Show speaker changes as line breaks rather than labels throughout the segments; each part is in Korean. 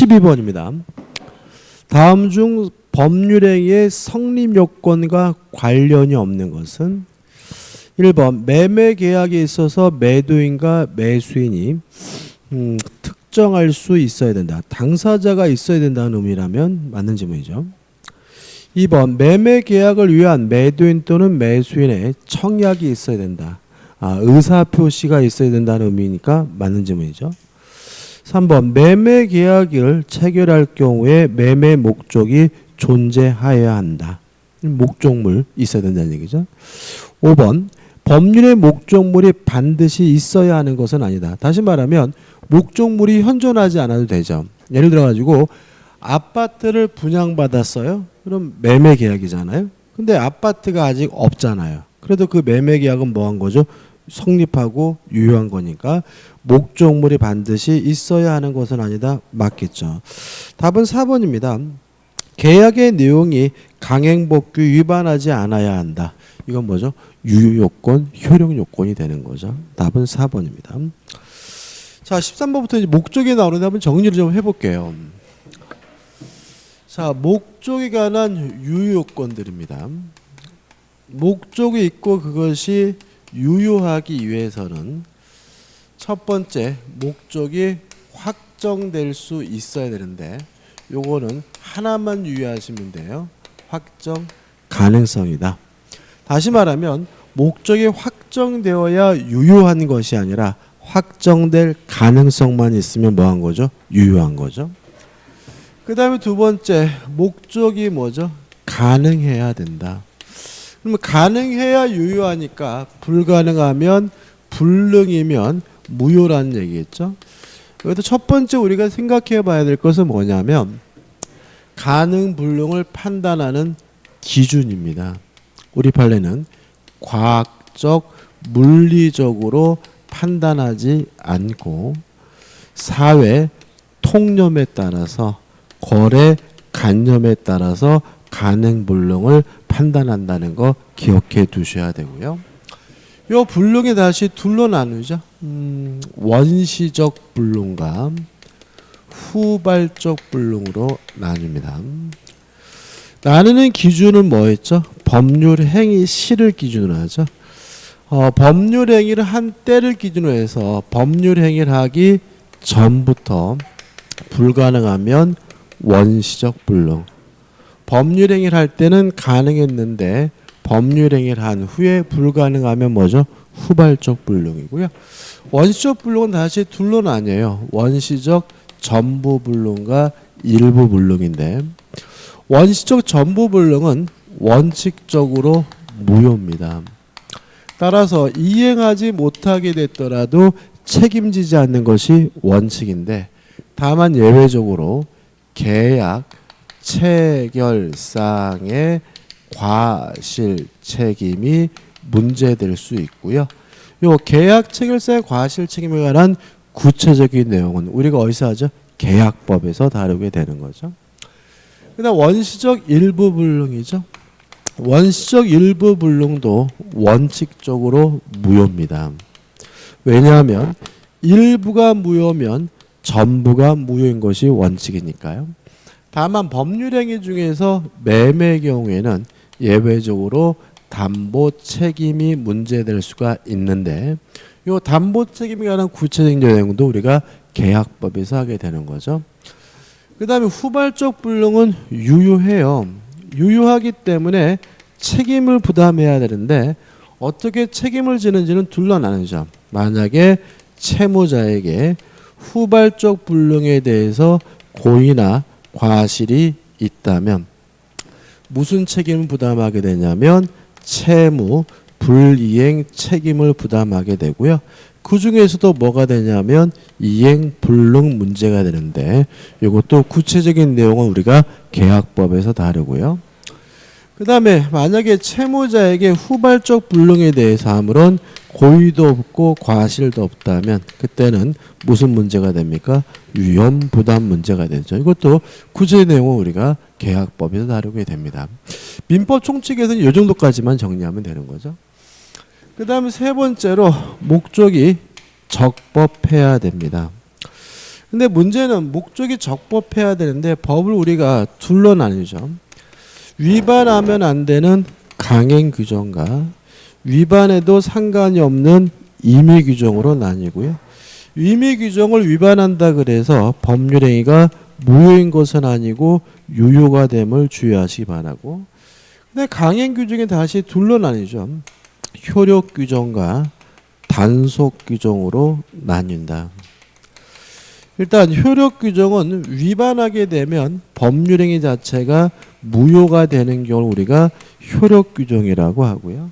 12번입니다. 다음 중 법률행위의 성립 요건과 관련이 없는 것은 1번 매매 계약에 있어서 매도인과 매수인이 특정할 수 있어야 된다. 당사자가 있어야 된다는 의미라면 맞는 질문이죠. 2번 매매 계약을 위한 매도인 또는 매수인의 청약이 있어야 된다. 의사표시가 있어야 된다는 의미니까 맞는 질문이죠. 3번 매매 계약을 체결할 경우에 매매 목적이 존재하여야 한다. 목적물 있어야 된다는 얘기죠. 5번 법률의 목적물이 반드시 있어야 하는 것은 아니다. 다시 말하면 목적물이 현존하지 않아도 되죠. 예를 들어 가지고 아파트를 분양받았어요. 그럼 매매 계약이잖아요. 근데 아파트가 아직 없잖아요. 그래도 그 매매 계약은 뭐 한 거죠? 성립하고 유효한 거니까 목적물이 반드시 있어야 하는 것은 아니다. 맞겠죠. 답은 4번입니다. 계약의 내용이 강행법규 위반하지 않아야 한다. 이건 뭐죠? 유효요건, 효력요건이 되는 거죠. 답은 4번입니다. 자, 13번부터 이제 목적이 나오는데 한번 정리를 좀 해볼게요. 자, 목적에 관한 유효요건들입니다. 목적이 있고 그것이 유효하기 위해서는 첫 번째 목적이 확정될 수 있어야 되는데 요거는 하나만 유의하시면 돼요. 확정 가능성이다. 다시 말하면 목적이 확정되어야 유효한 것이 아니라 확정될 가능성만 있으면 뭐한 거죠? 유효한 거죠. 그 다음에 두 번째 목적이 뭐죠? 가능해야 된다. 그러면 가능해야 유효하니까 불가능하면 불능이면 무효라는 얘기겠죠. 여기서 첫 번째 우리가 생각해 봐야 될 것은 뭐냐면 가능 불능을 판단하는 기준입니다. 우리 판례는 과학적 물리적으로 판단하지 않고 사회 통념에 따라서 거래 관념에 따라서 가능 불능을 판단한다는 거 기억해 두셔야 되고요. 요 불능이 다시 둘로 나누죠. 원시적 불능과 후발적 불능으로 나뉩니다. 나누는 기준은 뭐였죠? 법률 행위 시를 기준으로 하죠. 법률 행위를 한 때를 기준으로 해서 법률 행위를 하기 전부터 불가능하면 원시적 불능. 법률 행위를 할 때는 가능했는데 법률 행위를 한 후에 불가능하면 뭐죠? 후발적 불능이고요. 원시적 불능은 다시 둘로 나뉘어요. 원시적 전부 불능과 일부 불능인데 원시적 전부 불능은 원칙적으로 무효입니다. 따라서 이행하지 못하게 됐더라도 책임지지 않는 것이 원칙인데 다만 예외적으로 계약 체결상의 과실 책임이 문제될 수 있고요. 요 계약 체결상의 과실 책임에 관한 구체적인 내용은 우리가 어디서 하죠? 계약법에서 다루게 되는 거죠. 그다음 원시적 일부 불능이죠. 원시적 일부 불능도 원칙적으로 무효입니다. 왜냐하면 일부가 무효면 전부가 무효인 것이 원칙이니까요. 다만 법률행위 중에서 매매의 경우에는 예외적으로 담보 책임이 문제될 수가 있는데 이 담보 책임에 관한 구체적인 내용도 우리가 계약법에서 하게 되는 거죠. 그 다음에 후발적 불능은 유효해요. 유효하기 때문에 책임을 부담해야 되는데 어떻게 책임을 지는지는 둘로 나누죠. 만약에 채무자에게 후발적 불능에 대해서 고의나 과실이 있다면 무슨 책임을 부담하게 되냐면 채무 불이행 책임을 부담하게 되고요. 그 중에서도 뭐가 되냐면 이행 불능 문제가 되는데 이것도 구체적인 내용은 우리가 계약법에서 다루고요. 그 다음에 만약에 채무자에게 후발적 불능에 대해서 아무런 고의도 없고 과실도 없다면 그때는 무슨 문제가 됩니까? 위험 부담 문제가 되죠. 이것도 구체적인 내용은 우리가 계약법에서 다루게 됩니다. 민법 총칙에서는 이 정도까지만 정리하면 되는 거죠. 그 다음에 세 번째로 목적이 적법해야 됩니다. 근데 문제는 목적이 적법해야 되는데 법을 우리가 둘로 나뉘죠. 위반하면 안 되는 강행 규정과 위반해도 상관이 없는 임의 규정으로 나뉘고요. 임의 규정을 위반한다 그래서 법률행위가 무효인 것은 아니고 유효가 됨을 주의하시기 바라고. 근데 강행 규정이 다시 둘로 나뉘죠. 효력 규정과 단속 규정으로 나뉜다. 일단 효력 규정은 위반하게 되면 법률행위 자체가 무효가 되는 경우를 우리가 효력 규정이라고 하고요.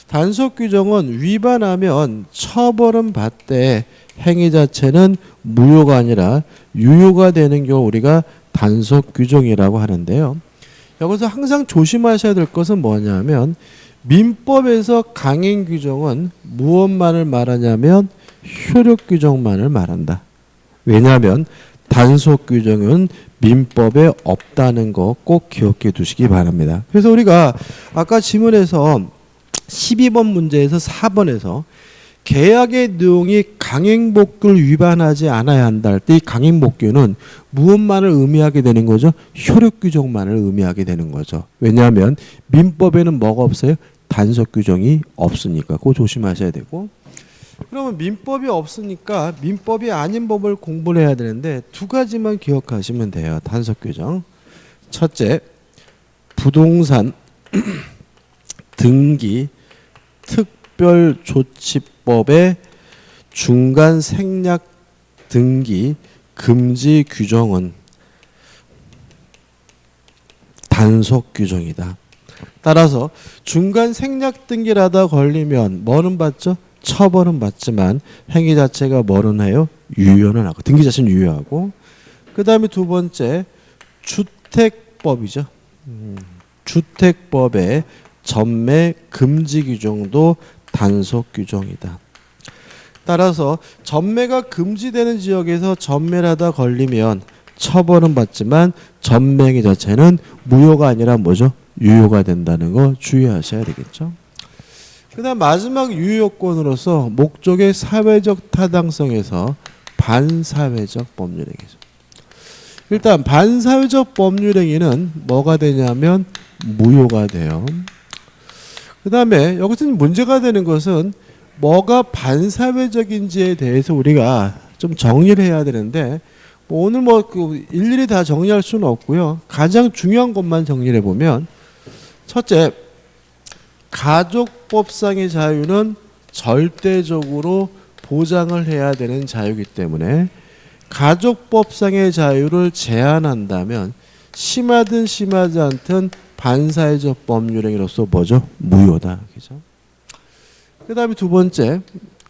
단속 규정은 위반하면 처벌은 받되 행위 자체는 무효가 아니라 유효가 되는 경우 우리가 단속 규정이라고 하는데요. 여기서 항상 조심하셔야 될 것은 뭐냐면 민법에서 강행 규정은 무엇만을 말하냐면 효력 규정만을 말한다. 왜냐하면 단속 규정은 민법에 없다는 거 꼭 기억해 두시기 바랍니다. 그래서 우리가 아까 지문에서 12번 문제에서 4번에서 계약의 내용이 강행복규를 위반하지 않아야 한다 할 때 이 강행복규는 무엇만을 의미하게 되는 거죠? 효력 규정만을 의미하게 되는 거죠. 왜냐하면 민법에는 뭐가 없어요? 단속 규정이 없으니까 그거 조심하셔야 되고. 그러면 민법이 없으니까 민법이 아닌 법을 공부를 해야 되는데 두 가지만 기억하시면 돼요. 단속 규정. 첫째, 부동산 등기 특별조치법의 중간 생략 등기 금지 규정은 단속 규정이다. 따라서 중간 생략 등기를 하다 걸리면 뭐는 받죠? 처벌은 받지만 행위 자체가 뭐는 해요? 유효는 하고 등기 자체는 유효하고. 그 다음에 두 번째 주택법이죠. 주택법의 전매 금지 규정도 단속 규정이다. 따라서 전매가 금지되는 지역에서 전매를 하다 걸리면 처벌은 받지만 전매 행위 자체는 무효가 아니라 뭐죠? 유효가 된다는 거 주의하셔야 되겠죠. 그 다음 마지막 유효요건으로서 목적의 사회적 타당성에서 반사회적 법률행위죠. 일단 반사회적 법률행위는 뭐가 되냐면 무효가 돼요. 그 다음에 여기서 문제가 되는 것은 뭐가 반사회적인지에 대해서 우리가 좀 정리를 해야 되는데 오늘 일일이 다 정리할 수는 없고요. 가장 중요한 것만 정리를 해보면 첫째, 가족법상의 자유는 절대적으로 보장을 해야 되는 자유이기 때문에 가족법상의 자유를 제한한다면 심하든 심하지 않든 반사회적 법률행위로서 뭐죠? 무효다. 그죠? 그 다음에 두 번째,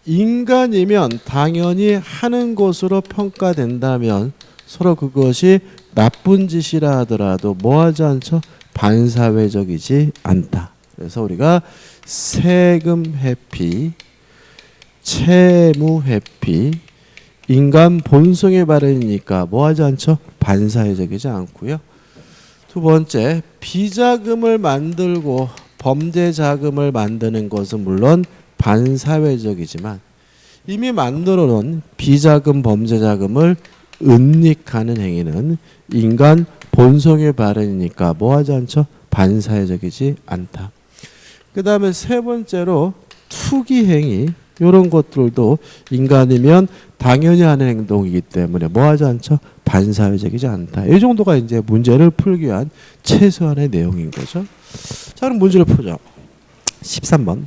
인간이면 당연히 하는 것으로 평가된다면 서로 그것이 나쁜 짓이라 하더라도 뭐하지 않죠? 반사회적이지 않다. 그래서 우리가 세금 회피, 채무 회피, 인간 본성의 발현이니까 뭐하지 않죠? 반사회적이지 않고요. 두 번째, 비자금을 만들고 범죄 자금을 만드는 것은 물론 반사회적이지만 이미 만들어 놓은 비자금 범죄 자금을 은닉하는 행위는 인간 본성의 발현이니까 뭐하지 않죠? 반사회적이지 않다. 그 다음에 세 번째로 투기 행위 이런 것들도 인간이면 당연히 하는 행동이기 때문에 뭐하지 않죠? 반사회적이지 않다. 이 정도가 이제 문제를 풀기 위한 최소한의 내용인 거죠. 자, 그럼 문제를 풀죠. 13번.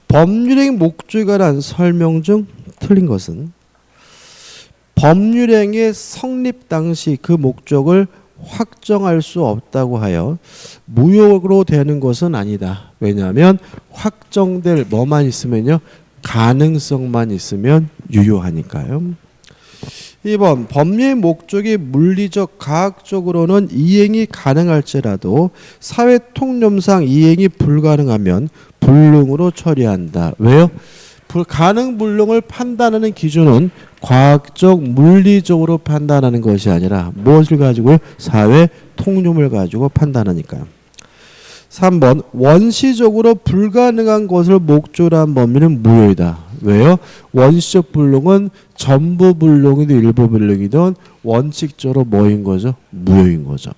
법률행위 목적에 관한 설명 중 틀린 것은 법률행위의 성립 당시 그 목적을 확정할 수 없다고 하여 무효로 되는 것은 아니다. 왜냐하면 확정될 뭐만 있으면요. 가능성만 있으면 유효하니까요. 2번 법률의 목적이 물리적 과학적으로는 이행이 가능할지라도 사회 통념상 이행이 불가능하면 불능으로 처리한다. 왜요? 가능 불능을 판단하는 기준은 과학적 물리적으로 판단하는 것이 아니라 무엇을 가지고요? 사회 통념을 가지고 판단하니까요. 3번 원시적으로 불가능한 것을 목적으로 한 법률은 무효이다. 왜요? 원시적 불능은 전부 불능이든 일부 불능이든 원칙적으로 뭐인 거죠? 무효인 거죠.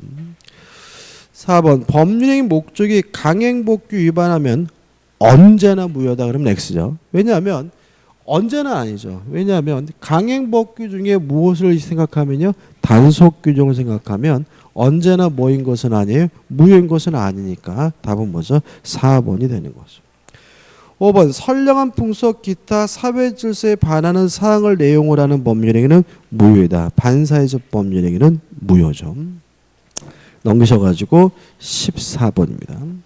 4번 법률행위 목적이 강행복귀 위반하면 언제나 무효다. 그러면 X죠. 왜냐하면 언제나 아니죠. 왜냐하면 강행법규 중에 무엇을 생각하면요. 단속 규정을 생각하면 언제나 뭐인 것은 아니에요. 무효인 것은 아니니까 답은 뭐죠? 4번이 되는 거죠. 5번 선량한 풍속 기타 사회 질서에 반하는 사항을 내용으로 하는 법률행위는 무효이다. 반사회적 법률행위는 무효죠. 넘기셔가지고 14번입니다.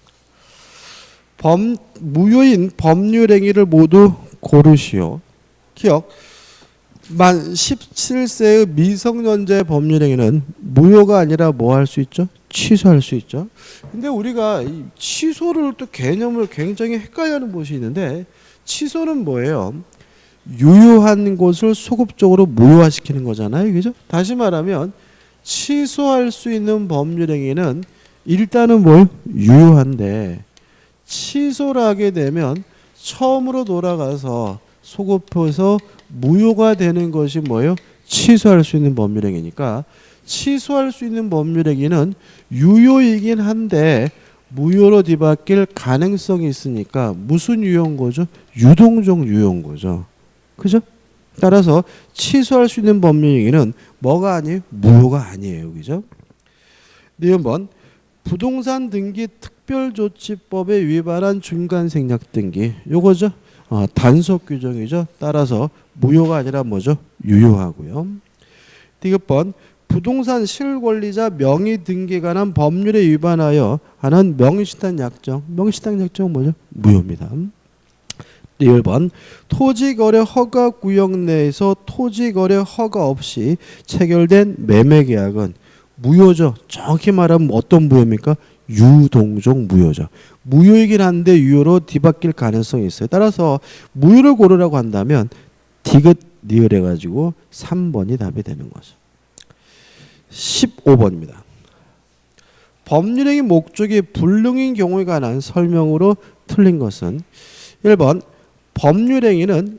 무효인 법률행위를 모두 고르시오. 기억. 만 17세의 미성년자의 법률행위는 무효가 아니라 뭐 할 수 있죠? 취소할 수 있죠. 근데 우리가 이 취소를 또 개념을 굉장히 헷갈려하는 곳이 있는데 취소는 뭐예요? 유효한 것을 소급적으로 무효화시키는 거잖아요. 그죠? 다시 말하면 취소할 수 있는 법률행위는 일단은 뭘? 유효한데 취소를 하게 되면 처음으로 돌아가서 소급해서 무효가 되는 것이 뭐예요? 취소할 수 있는 법률행위니까 취소할 수 있는 법률행위는 유효이긴 한데 무효로 뒤바뀔 가능성이 있으니까 무슨 유효인 거죠? 유동적 유효인 거죠. 그죠? 따라서 취소할 수 있는 법률행위는 뭐가 아니에요? 무효가 아니에요. 그죠? 네, 한번 부동산 등기 특별조치법에 위반한 중간생략 등기 요거죠. 단속 규정이죠. 따라서 무효가 아니라 뭐죠? 유효하고요. 디귿번 부동산 실권리자 명의 등기에 관한 법률에 위반하여 하는 명의신탁 약정. 명의신탁 약정은 뭐죠? 무효입니다. 1번 토지거래 허가 구역 내에서 토지거래 허가 없이 체결된 매매계약은 무효죠. 정확히 말하면 어떤 무효입니까? 유동적 무효죠. 무효이긴 한데 유효로 뒤바뀔 가능성이 있어요. 따라서 무효를 고르라고 한다면 디귿 니을 해가지고 3번이 답이 되는 거죠. 15번입니다. 법률행위 목적이 불능인 경우에 관한 설명으로 틀린 것은 1번 법률행위는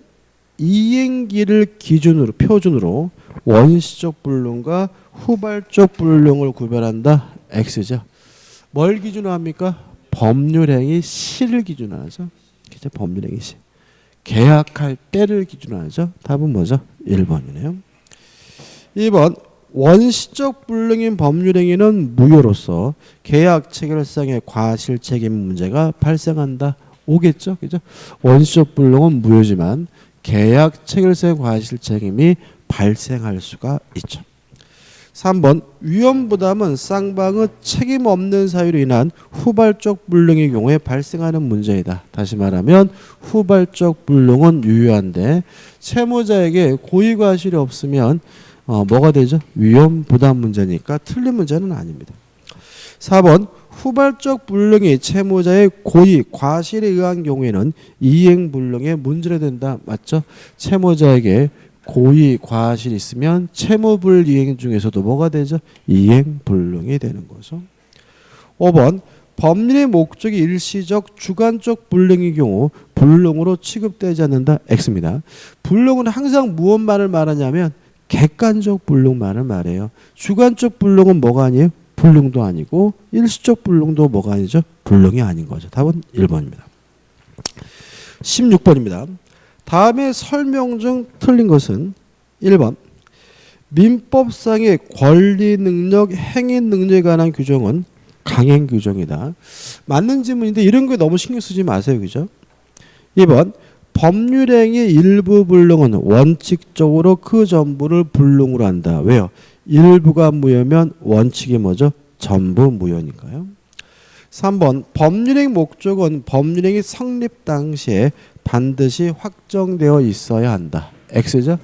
이행기를 기준으로 표준으로 원시적 불능과 후발적 불능을 구별한다. X죠. 뭘 기준으로 합니까? 법률행위 시를 기준으로 하죠. 그죠? 법률행위 시. 계약할 때를 기준으로 하죠. 답은 뭐죠? 1번이네요. 2번 원시적 불능인 법률행위는 무효로서 계약 체결상의 과실책임 문제가 발생한다. 오겠죠? 그죠? 원시적 불능은 무효지만 계약 체결상의 과실책임이 발생할 수가 있죠. 3번 위험부담은 쌍방의 책임 없는 사유로 인한 후발적 불능의 경우에 발생하는 문제이다. 다시 말하면 후발적 불능은 유효한데 채무자에게 고의과실이 없으면 뭐가 되죠? 위험부담 문제니까 틀린 문제는 아닙니다. 4번 후발적 불능이 채무자의 고의, 과실에 의한 경우에는 이행불능의 문제가 된다. 맞죠? 채무자에게 고의, 과실이 있으면 채무불이행 중에서도 뭐가 되죠? 이행불능이 되는 거죠. 5번 법률의 목적이 일시적, 주관적 불능의 경우 불능으로 취급되지 않는다. X입니다. 불능은 항상 무엇만을 말하냐면 객관적 불능만을 말해요. 주관적 불능은 뭐가 아니에요? 불능도 아니고 일시적 불능도 뭐가 아니죠? 불능이 아닌 거죠. 답은 1번입니다. 16번입니다. 다음에 설명 중 틀린 것은 1번 민법상의 권리 능력, 행위 능력에 관한 규정은 강행 규정이다. 맞는 질문인데 이런 거 너무 신경 쓰지 마세요. 그죠? 2번 법률행위 일부 불능은 원칙적으로 그 전부를 불능으로 한다. 왜요? 일부가 무효면 원칙이 뭐죠? 전부 무효니까요. 3번 법률행위 목적은 법률행위 성립 당시에 반드시 확정되어 있어야 한다. X죠.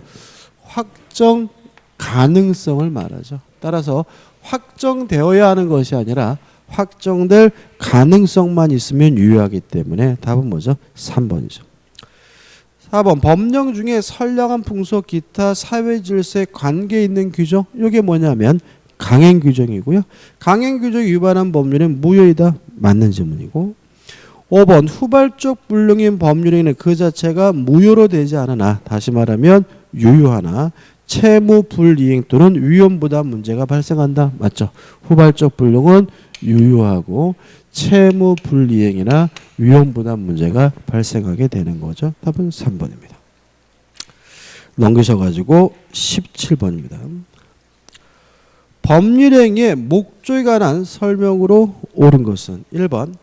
확정 가능성을 말하죠. 따라서 확정되어야 하는 것이 아니라 확정될 가능성만 있으면 유효하기 때문에 답은 뭐죠? 3번이죠. 4번 법령 중에 선량한 풍속 기타 사회 질서에 관계 있는 규정 이게 뭐냐면 강행 규정이고요. 강행 규정 위반한 법률은 무효이다. 맞는 질문이고. 5번 후발적 불능인 법률행위는 그 자체가 무효로 되지 않으나 다시 말하면 유효하나 채무 불이행 또는 위험부담 문제가 발생한다. 맞죠? 후발적 불능은 유효하고 채무 불이행이나 위험부담 문제가 발생하게 되는 거죠. 답은 3번입니다. 넘기셔가지고 17번입니다. 법률행위의 목적에 관한 설명으로 옳은 것은 1번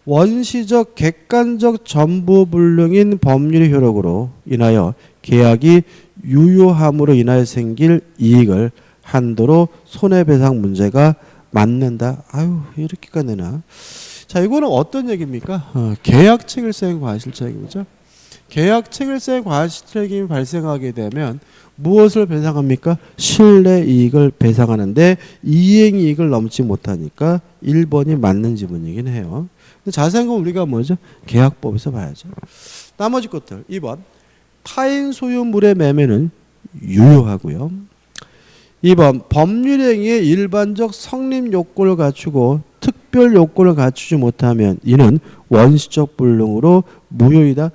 원시적 객관적 전부 불능인 법률의 효력으로 인하여 계약이 유효함으로 인하여 생길 이익을 한도로 손해배상 문제가 맞는다. 아유 이렇게까지 되나. 자 이거는 어떤 얘기입니까? 계약 체결성 과실책임이죠. 계약 체결성 과실책임이 발생하게 되면 무엇을 배상합니까? 실내 이익을 배상하는데 이행이익을 넘지 못하니까 1번이 맞는 지문이긴 해요. 근데 자세한 건 우리가 뭐죠? 계약법에서 봐야죠. 나머지 것들 2번 타인 소유물의 매매는 유효하고요. 2번 법률행위의 일반적 성립 요건을 갖추고 특별 요건을 갖추지 못하면 이는 원시적 불능으로 무효이다.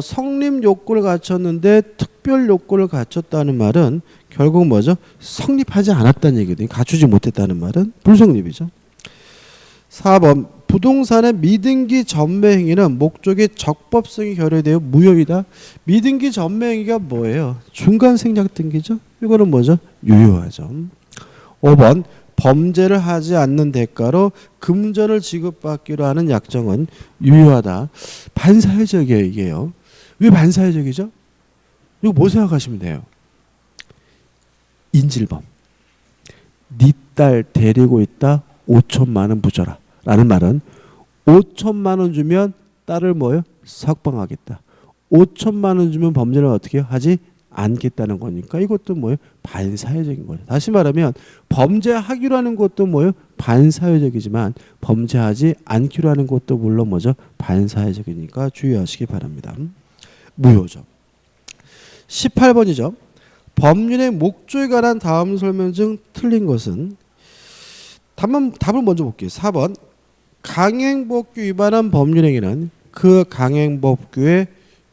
성립 요건을 갖췄는데 특별 요건을 갖췄다는 말은 결국 뭐죠? 성립하지 않았다는 얘기거든요. 갖추지 못했다는 말은 불성립이죠. 4번 부동산의 미등기 전매 행위는 목적의 적법성이 결여되어 무효이다. 미등기 전매 행위가 뭐예요? 중간 생략 등기죠. 이거는 뭐죠? 유효하죠. 5번 범죄를 하지 않는 대가로 금전을 지급받기로 하는 약정은 유효하다. 반사회적이에요 이게요. 왜 반사회적이죠? 이거 뭐 생각하시면 돼요? 인질범. 네 딸 데리고 있다 5천만 원 부져라. 라는 말은 5천만 원 주면 딸을 뭐요? 석방하겠다. 5천만 원 주면 범죄를 어떻게 하지 않겠다는 거니까 이것도 뭐예요? 반사회적인 거죠. 다시 말하면 범죄하기로 하는 것도 뭐예요? 반사회적이지만 범죄하지 않기로 하는 것도 물론 뭐죠? 반사회적이니까 주의하시기 바랍니다. 무효죠. 18번이죠. 법률의 목적에 관한 다음 설명 중 틀린 것은 답을 먼저 볼게요. 4번 강행법규 위반한 법률행위는 그 강행법규의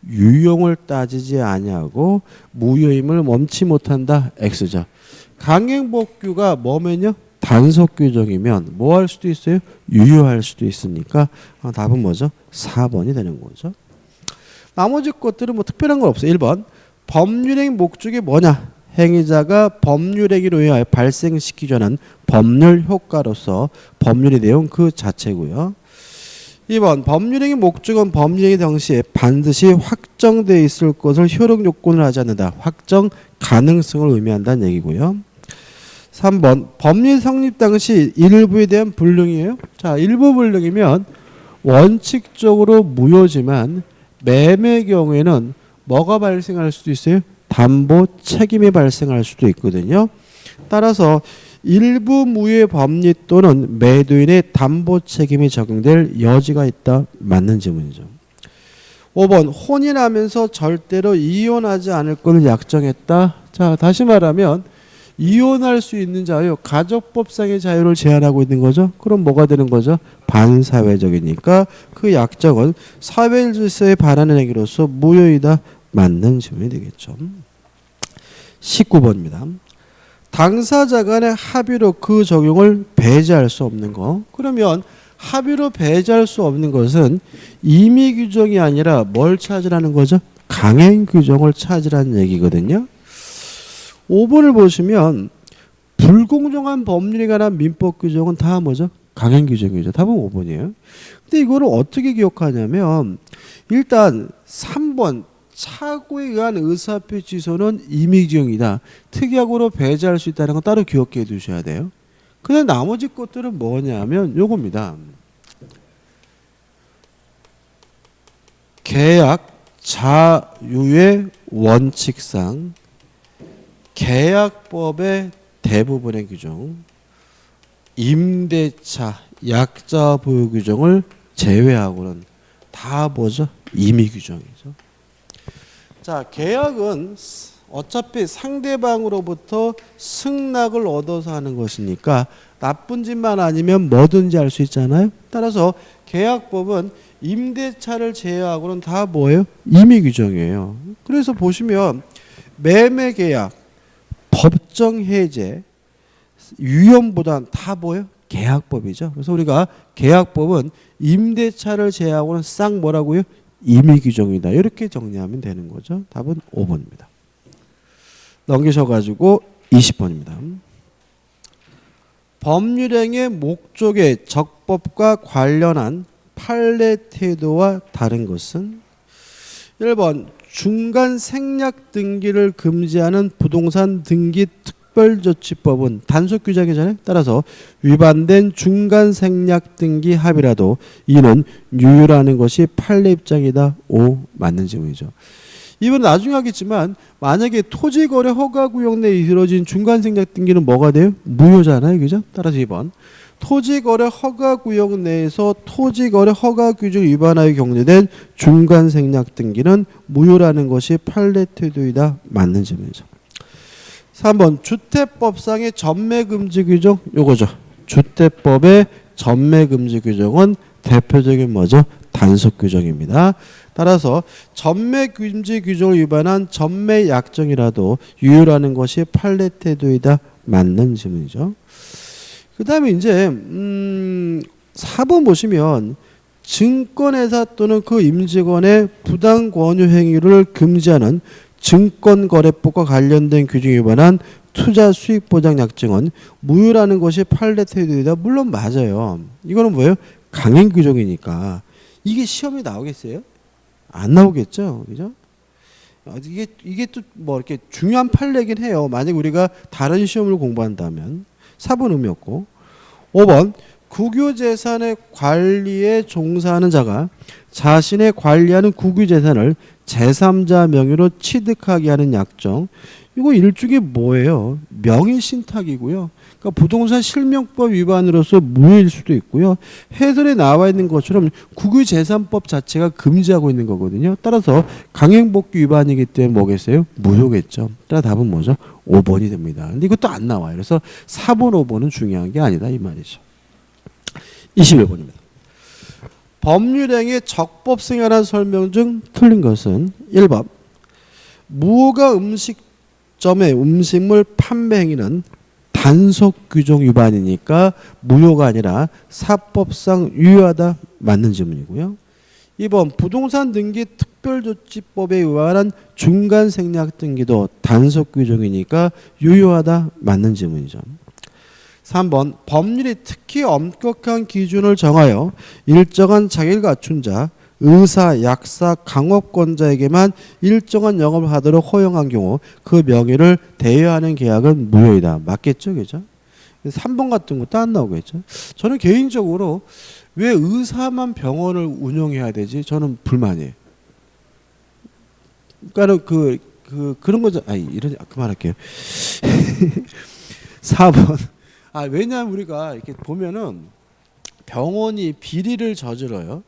유용을 따지지 아니하고 무효임을 멈추지 못한다. X죠. 강행법규가 뭐면요? 단속 규정이면 뭐 할 수도 있어요? 유효할 수도 있으니까 답은 뭐죠? 4번이 되는 거죠. 나머지 것들은 뭐 특별한 건 없어요. 1번 법률행위 목적이 뭐냐? 행위자가 법률행위로 인하여 발생시키지 않은 법률 효과로서 법률의 내용 그 자체고요. 2번 법률행위 목적은 법률행위 당시에 반드시 확정되어 있을 것을 효력 요건을 하지 않는다. 확정 가능성을 의미한다는 얘기고요. 3번 법률 성립 당시 일부에 대한 불능이에요. 자, 일부 불능이면 원칙적으로 무효지만 매매 경우에는 뭐가 발생할 수도 있어요? 담보 책임이 발생할 수도 있거든요. 따라서 일부 무효의 법리 또는 매도인의 담보 책임이 적용될 여지가 있다. 맞는 질문이죠. 5번 혼인하면서 절대로 이혼하지 않을 것을 약정했다. 자, 다시 말하면 이혼할 수 있는 자유, 가족법상의 자유를 제한하고 있는 거죠. 그럼 뭐가 되는 거죠? 반사회적이니까 그 약정은 사회 질서에 반하는 행위로서 무효이다. 맞는 질문이 되겠죠. 19번입니다. 당사자 간의 합의로 그 적용을 배제할 수 없는 거. 그러면 합의로 배제할 수 없는 것은 임의 규정이 아니라 뭘 찾으라는 거죠? 강행 규정을 찾으라는 얘기거든요. 5번을 보시면 불공정한 법률에 관한 민법 규정은 다 뭐죠? 강행 규정이죠. 답은 5번이에요. 근데 이거를 어떻게 기억하냐면 일단 3번 착오에 의한 의사표시 취소는 임의 규정이다. 특약으로 배제할 수 있다는 건 따로 기억해 두셔야 돼요. 그다음 나머지 것들은 뭐냐면 요겁니다. 계약 자유의 원칙상 계약법의 대부분의 규정, 임대차 약자 보유 규정을 제외하고는 다 뭐죠? 임의 규정이죠. 자, 계약은 어차피 상대방으로부터 승낙을 얻어서 하는 것이니까 나쁜 짓만 아니면 뭐든지 할 수 있잖아요. 따라서 계약법은 임대차를 제외하고는 다 뭐예요? 임의규정이에요. 그래서 보시면 매매계약, 법정해제, 유연부담 다 뭐예요? 계약법이죠. 그래서 우리가 계약법은 임대차를 제외하고는 싹 뭐라고요? 임의규정이다. 이렇게 정리하면 되는 거죠. 답은 5번입니다. 넘기셔가지고 20번입니다. 법률행위의 목적의 적법과 관련한 판례 태도와 다른 것은 1번 중간 생략 등기를 금지하는 부동산 등기 특별조치법은 단속 규정이잖아요. 따라서 위반된 중간 생략 등기 합의라도 이는 유효라는 것이 판례 입장이다. 5 맞는 질문이죠. 이번은 나중에 하겠지만 만약에 토지거래 허가구역 내에 이루어진 중간 생략 등기는 뭐가 돼요? 무효잖아요. 그죠? 따라서 2번 토지거래 허가구역 내에서 토지거래 허가규정을 위반하여 격려된 중간 생략 등기는 무효라는 것이 판례 태도이다. 맞는 질문이죠. 3번 주택법상의 전매금지 규정 요거죠. 주택법의 전매금지 규정은 대표적인 뭐죠? 단속 규정입니다. 따라서 전매금지 규정을 위반한 전매약정이라도 유효라는 것이 판례 태도이다. 맞는 질문이죠. 그 다음에 이제 4번 보시면 증권회사 또는 그 임직원의 부당 권유 행위를 금지하는 증권거래법과 관련된 규정에 위반한 투자 수익 보장 약정은 무효라는 것이 판례 태도이다. 물론 맞아요. 이거는 뭐예요? 강행 규정이니까. 이게 시험에 나오겠어요? 안 나오겠죠. 그죠? 이게 또 뭐 이렇게 중요한 판례긴 해요. 만약 우리가 다른 시험을 공부한다면 4번 의미 없고 5번 국유재산의 관리에 종사하는 자가 자신의 관리하는 국유재산을 제3자 명의로 취득하게 하는 약정. 이거 일종의 뭐예요? 명의신탁이고요. 그러니까 부동산 실명법 위반으로서 무효일 수도 있고요. 해설에 나와 있는 것처럼 국유재산법 자체가 금지하고 있는 거거든요. 따라서 강행복귀 위반이기 때문에 뭐겠어요? 무효겠죠. 따라 답은 뭐죠? 5번이 됩니다. 근데 이것도 안 나와요. 그래서 4번, 5번은 중요한 게 아니다 이 말이죠. 21번입니다. 법률행위의 적법성이라는 설명 중 틀린 것은 1번 무허가 음식점의 음식물 판매 행위는 단속 규정 위반이니까 무효가 아니라 사법상 유효하다. 맞는 질문이고요. 2번 부동산 등기 특별조치법에 의한 중간 생략 등기도 단속 규정이니까 유효하다. 맞는 질문이죠. 3번 법률이 특히 엄격한 기준을 정하여 일정한 자격을 갖춘 자, 의사, 약사, 강업권자에게만 일정한 영업을 하도록 허용한 경우 그 명의를 대여하는 계약은 무효이다. 맞겠죠? 그죠? 3번 같은 것도 안 나오겠죠? 저는 개인적으로 왜 의사만 병원을 운영해야 되지? 저는 불만이에요. 그러니까 그런 거죠. 그만할게요. 4번. 왜냐하면 우리가 이렇게 보면은 병원이 비리를 저질러요.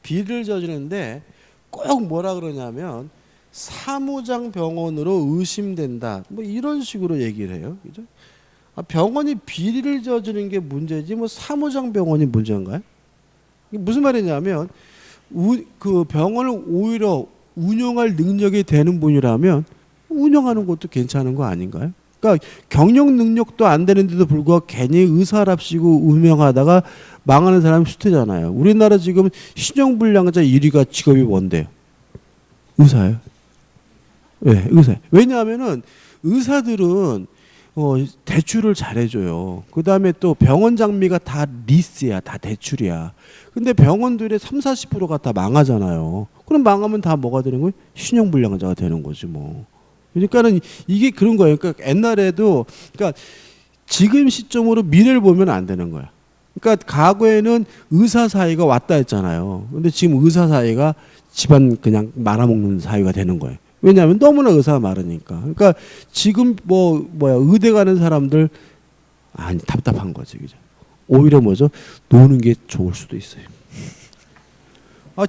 비리를 저지르는데 꼭 뭐라 그러냐면 사무장 병원으로 의심된다. 뭐 이런 식으로 얘기를 해요. 그죠? 병원이 비리를 저지르는 게 문제지 뭐 사무장 병원이 문제인가요? 이게 무슨 말이냐면 그 병원을 오히려 운영할 능력이 되는 분이라면 운영하는 것도 괜찮은 거 아닌가요? 그러니까 경영 능력도 안 되는데도 불구하고 괜히 의사랍시고 운영하다가 망하는 사람이 수태잖아요. 우리나라 지금 신용불량자 1위가 직업이 뭔데요? 의사예요. 네, 의사. 왜냐하면은 의사들은 대출을 잘해줘요. 그 다음에 또 병원 장비가 다 리스야, 다 대출이야. 근데 병원들의 30-40%가 다 망하잖아요. 그럼 망하면 다 뭐가 되는 거예요? 신용불량자가 되는 거지 뭐. 그러니까는 이게 그런 거예요. 그러니까 옛날에도 그러니까 지금 시점으로 미래를 보면 안 되는 거야. 그러니까 과거에는 의사 사이가 왔다 했잖아요. 근데 지금 의사 사이가 집안 그냥 말아먹는 사이가 되는 거예요. 왜냐하면 너무나 의사가 많으니까. 그러니까 지금 의대 가는 사람들 답답한 거지, 그죠? 오히려 뭐죠? 노는 게 좋을 수도 있어요.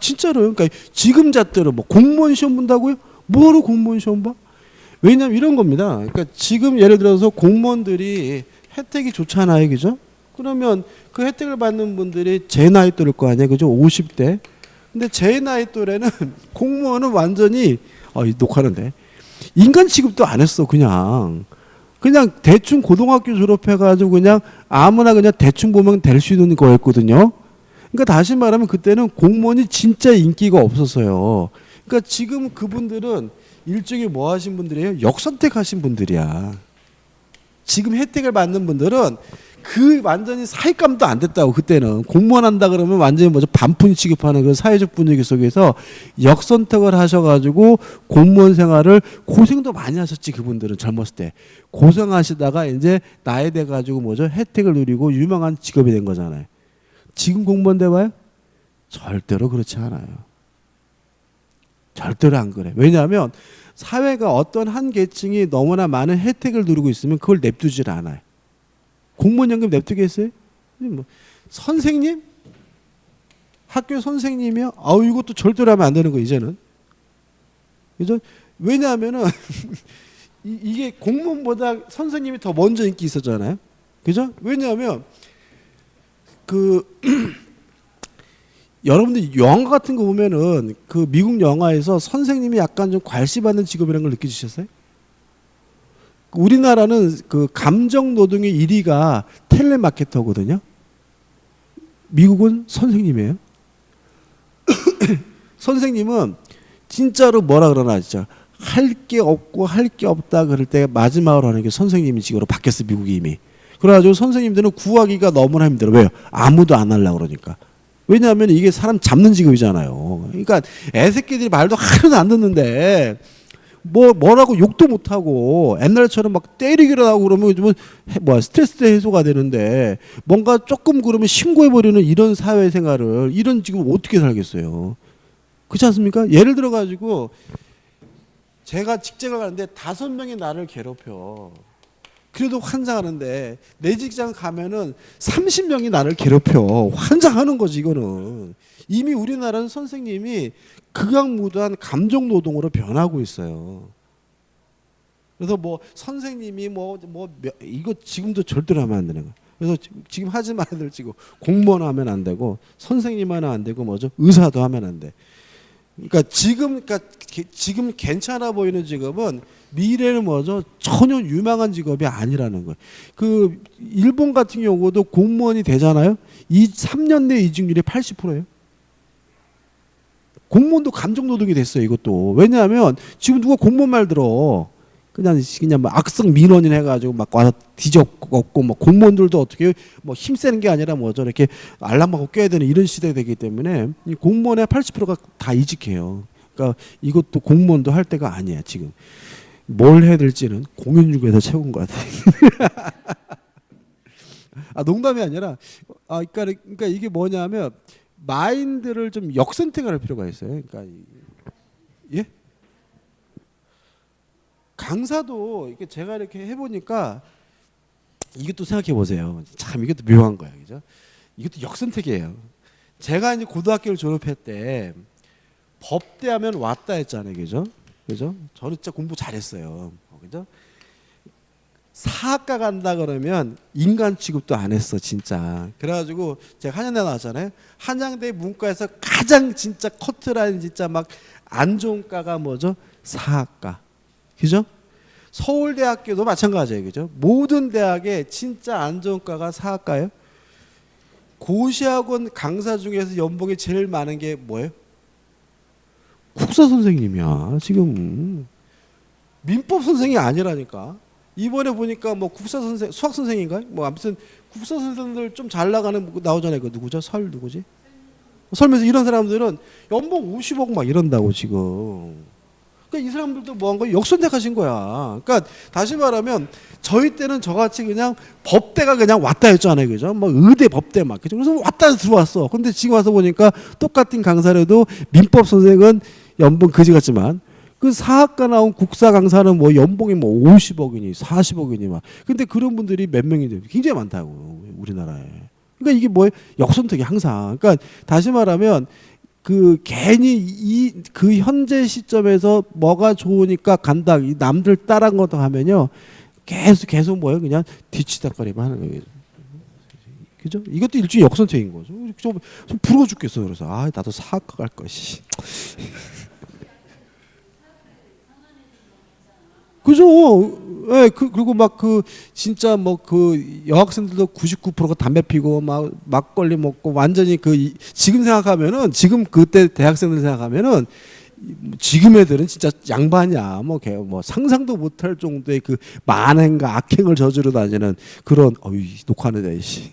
진짜로요. 그러니까 지금 잣대로 뭐 공무원 시험 본다고요? 뭐로 공무원 시험 봐? 왜냐하면 이런 겁니다. 그러니까 지금 예를 들어서 공무원들이 혜택이 좋잖아요. 그죠? 그러면 그 혜택을 받는 분들이 제 나이 또래일 거 아니에요. 그죠? 50대. 근데 제 나이 또래는 공무원은 완전히 녹화하는데 인간 취급도 안 했어. 그냥 대충 고등학교 졸업해가지고 그냥 아무나 그냥 대충 보면 될 수 있는 거였거든요. 그러니까 다시 말하면 그때는 공무원이 진짜 인기가 없었어요. 그러니까 지금 그분들은 일종의 뭐 하신 분들이에요? 역선택하신 분들이야. 지금 혜택을 받는 분들은 그 완전히 사익감도 안 됐다고. 그때는 공무원 한다 그러면 완전히 뭐죠, 반푼 취급하는 그 사회적 분위기 속에서 역선택을 하셔가지고 공무원 생활을 고생도 많이 하셨지. 그분들은 젊었을 때 고생하시다가 이제 나이 돼 가지고 뭐죠, 혜택을 누리고 유명한 직업이 된 거잖아요. 지금 공무원 돼봐요? 절대로 그렇지 않아요. 절대로 안 그래. 왜냐하면 사회가 어떤 한 계층이 너무나 많은 혜택을 누리고 있으면 그걸 냅두질 않아요. 공무원 연금 냅두겠어요? 뭐 선생님? 학교 선생님이요? 아우, 이것도 절대로 하면 안 되는 거 이제는. 그죠? 왜냐하면은 이게 공무원보다 선생님이 더 먼저 인기 있었잖아요. 그죠? 왜냐하면 여러분들 영화 같은 거 보면은 그 미국 영화에서 선생님이 약간 좀 괄시받는 직업이라는 걸 느끼셨어요? 우리나라는 그 감정 노동의 1위가 텔레마케터거든요. 미국은 선생님이에요. 선생님은 진짜로 뭐라 그러나 진짜 할 게 없고 할 게 없다 그럴 때 마지막으로 하는 게 선생님이 직업으로 바뀌었어, 미국이 이미. 그래가지고 선생님들은 구하기가 너무나 힘들어. 왜요? 아무도 안 하려고 그러니까. 왜냐하면 이게 사람 잡는 직업이잖아요. 그러니까 애새끼들이 말도 하나도 안 듣는데 뭐라고 욕도 못하고 옛날처럼 막 때리기를 하고 그러면 좀 스트레스 해소가 되는데 뭔가 조금 그러면 신고해버리는 이런 사회생활을, 이런 지금 어떻게 살겠어요? 그렇지 않습니까? 예를 들어가지고 제가 직장을 가는데 5명이 나를 괴롭혀. 그래도 환장하는데 내 직장 가면은 30명이 나를 괴롭혀. 환장하는 거지 이거는. 이미 우리나라는 선생님이 극악무도한 감정노동으로 변하고 있어요. 그래서 뭐 선생님이 이거 지금도 절대로 하면 안 되는 거예요. 그래서 지금 하지 말아야 될 지고 공무원 하면 안 되고 선생님 하면 안 되고 뭐죠, 의사도 하면 안 돼. 그러니까 지금 괜찮아 보이는 직업은 미래는 뭐죠, 전혀 유망한 직업이 아니라는 거예요. 그 일본 같은 경우도 공무원이 되잖아요. 3년 내 이직률이 80%예요. 공무원도 감정노동이 됐어요, 이것도. 왜냐하면 지금 누가 공무원 말 들어. 그냥 뭐 악성 민원인 해가지고 막 와서 뒤적없고, 뭐 공무원들도 어떻게 뭐 힘쓰는 게 아니라 뭐죠, 이렇게 알람하고 껴야 되는 이런 시대가 되기 때문에 이 공무원의 80%가 다 이직해요. 그러니까 이것도 공무원도 할 때가 아니야, 지금. 뭘 해야 될지는 공연중개사 최고인 것 같아요. 농담이 아니라, 그러니까 이게 뭐냐면, 마인드를 좀 역선택을 할 필요가 있어요. 그러니까 예? 강사도 이렇게 제가 이렇게 해보니까 이것도 생각해 보세요. 참 이것도 묘한 거야, 그죠? 이것도 역선택이에요. 제가 이제 고등학교를 졸업할 때 법대 하면 왔다 했잖아요, 그죠? 그죠? 저는 진짜 공부 잘했어요, 그죠? 사학과 간다 그러면 인간 취급도 안 했어, 진짜. 그래가지고 제가 한양대 나왔잖아요. 한양대 문과에서 가장 진짜 커트라인 진짜 막 안 좋은 과가 뭐죠? 사학과. 그죠? 서울대학교도 마찬가지예요, 그죠? 모든 대학에 진짜 안 좋은 과가 사학과예요. 고시학원 강사 중에서 연봉이 제일 많은 게 뭐예요? 국사 선생님이야, 지금. 민법 선생이 아니라니까. 이번에 보니까 뭐 국사 선생, 수학 선생인가요? 뭐 아무튼 국사 선생들 좀 잘 나가는 나오잖아요. 그 누구죠? 설 누구지? 설면서 이런 사람들은 연봉 50억 막 이런다고 지금. 그러니까 이 사람들도 뭐 한 거야? 역선택하신 거야. 그러니까 다시 말하면 저희 때는 저같이 그냥 법대가 그냥 왔다 했잖아요, 그죠? 뭐 의대 법대 막 그죠? 그래서 왔다 들어왔어. 근데 지금 와서 보니까 똑같은 강사라도 민법 선생은 연봉 그지 같지만. 그 사학과 나온 국사 강사는 뭐 연봉이 뭐 50억이니 40억이니 막. 근데 그런 분들이 몇 명이 돼요. 굉장히 많다고, 우리나라에. 그러니까 이게 뭐예요? 역선택이 항상. 그러니까 다시 말하면 그 괜히 그 현재 시점에서 뭐가 좋으니까 간다. 이 남들 따라한 것도 하면요. 계속 뭐예요? 그냥 뒤치다거리만 하는 거예요. 그죠? 이것도 일종의 역선택인 거죠. 좀 부러워 죽겠어. 그래서 나도 사학과 갈 것이. 그죠? 예, 그리고 막 진짜 뭐 여학생들도 99%가 담배 피고 막 막걸리 먹고 완전히 지금 생각하면은 지금 그때 대학생들 생각하면은 지금 애들은 진짜 양반이야. 뭐 상상도 못할 정도의 만행과 악행을 저지르 다니는 그런 녹화하는 씨.